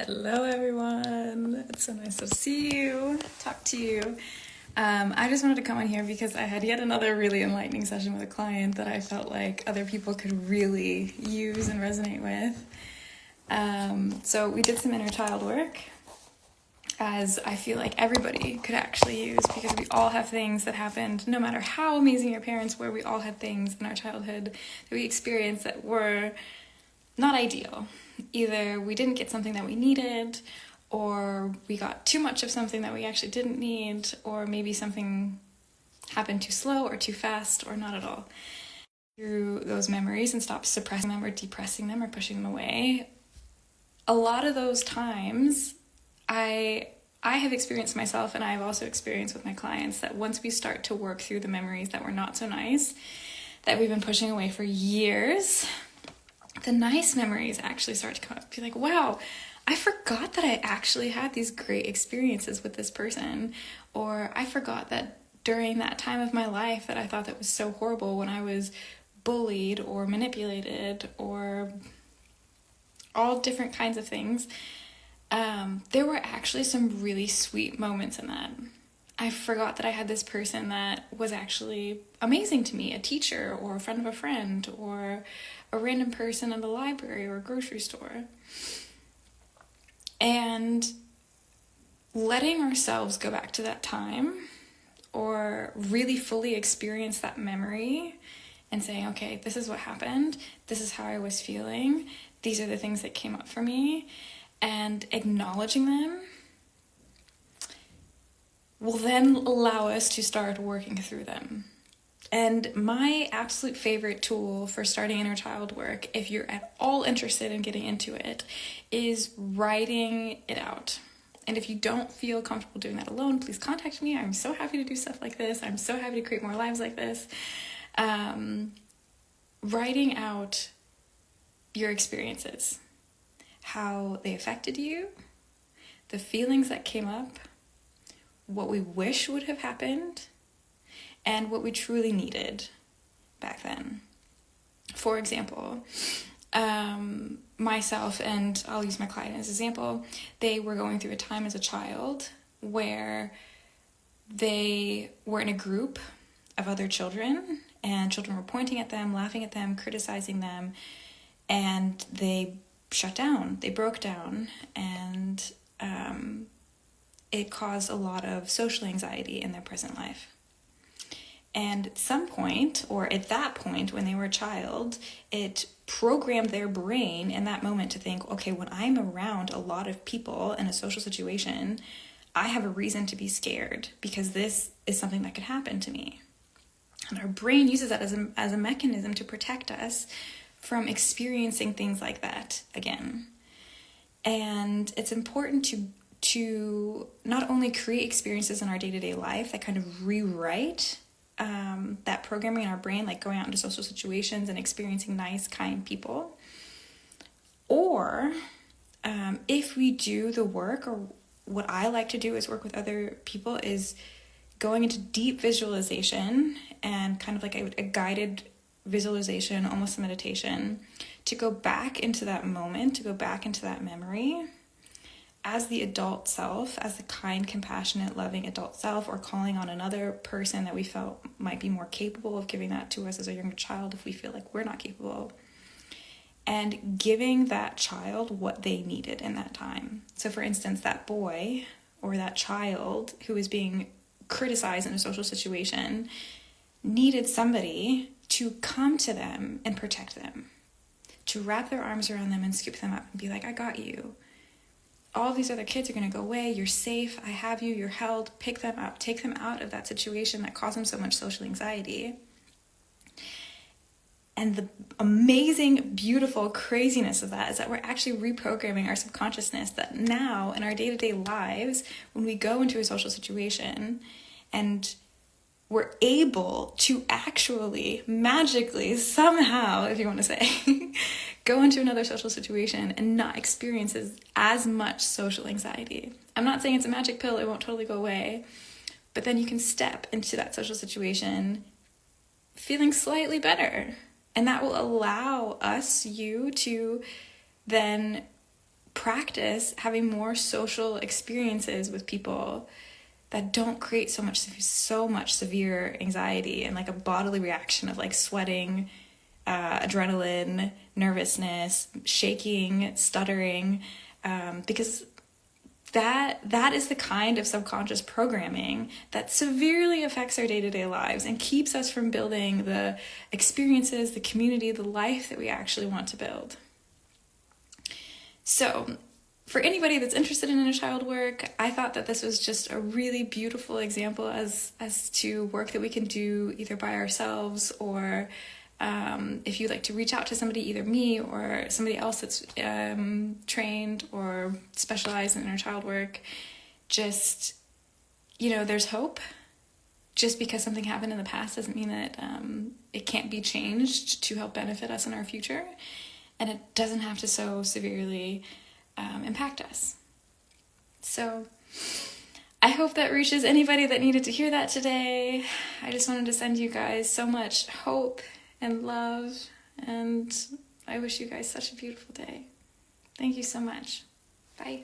Hello, everyone. It's so nice to see you, talk to you. I just wanted to come on here because I had yet another really enlightening session with a client that I felt like other people could really use and resonate with. So we did some inner child work, as I feel like everybody could actually use, because we all have things that happened, no matter how amazing your parents were, we all had things in our childhood that we experienced that were not ideal. Either we didn't get something that we needed, or we got too much of something that we actually didn't need, or maybe something happened too slow or too fast or not at all. Through those memories and stop suppressing them or depressing them or pushing them away. A lot of those times I have experienced myself, and I've also experienced with my clients, that once we start to work through the memories that were not so nice, that we've been pushing away for years, the nice memories actually start to come up. Be like, wow, I forgot that I actually had these great experiences with this person. Or I forgot that during that time of my life that I thought that was so horrible, when I was bullied or manipulated or all different kinds of things, there were actually some really sweet moments in that. I forgot that I had this person that was actually amazing to me, a teacher or a friend of a friend or a random person in the library or a grocery store. And letting ourselves go back to that time or really fully experience that memory and saying, okay, this is what happened. This is how I was feeling. These are the things that came up for me. And acknowledging them will then allow us to start working through them. And my absolute favorite tool for starting inner child work, if you're at all interested in getting into it, is writing it out. And if you don't feel comfortable doing that alone, please contact me. I'm so happy to do stuff like this. I'm so happy to create more lives like this. Writing out your experiences, how they affected you, the feelings that came up, what we wish would have happened, and what we truly needed back then. For example, myself, and I'll use my client as an example, they were going through a time as a child where they were in a group of other children, and children were pointing at them, laughing at them, criticizing them, and they shut down, they broke down, and it caused a lot of social anxiety in their present life. And at some point, or at that point when they were a child, it programmed their brain in that moment to think, okay, when I'm around a lot of people in a social situation, I have a reason to be scared because this is something that could happen to me. And our brain uses that as a mechanism to protect us from experiencing things like that again. And it's important to not only create experiences in our day-to-day life that kind of rewrite that programming in our brain, like going out into social situations and experiencing nice, kind people, or if we do the work, or what I like to do is work with other people, is going into deep visualization and kind of like a guided visualization, almost a meditation, to go back into that moment, to go back into that memory as the adult self, as the kind, compassionate, loving adult self, or calling on another person that we felt might be more capable of giving that to us as a younger child if we feel like we're not capable, and giving that child what they needed in that time. So for instance, that boy or that child who was being criticized in a social situation needed somebody to come to them and protect them, to wrap their arms around them and scoop them up and be like, I got you. All of these other kids are going to go away. You're safe. I have you. You're held. Pick them up. Take them out of that situation that caused them so much social anxiety. And the amazing, beautiful craziness of that is that we're actually reprogramming our subconsciousness, that now in our day-to-day lives, when we go into a social situation and we're able to actually magically, somehow, if you want to say, go into another social situation and not experience as much social anxiety. I'm not saying it's a magic pill, it won't totally go away, but then you can step into that social situation feeling slightly better. And that will allow you to then practice having more social experiences with people that don't create so much severe anxiety and like a bodily reaction of like sweating, adrenaline, nervousness, shaking, stuttering, because that is the kind of subconscious programming that severely affects our day-to-day lives and keeps us from building the experiences, the community, the life that we actually want to build. So for anybody that's interested in inner child work, I thought that this was just a really beautiful example as to work that we can do either by ourselves or if you'd like to reach out to somebody, either me or somebody else that's trained or specialized in inner child work, just, there's hope. Just because something happened in the past doesn't mean that it can't be changed to help benefit us in our future. And it doesn't have to so severely impact us. So I hope that reaches anybody that needed to hear that today. I just wanted to send you guys so much hope and love, and I wish you guys such a beautiful day. Thank you so much. Bye.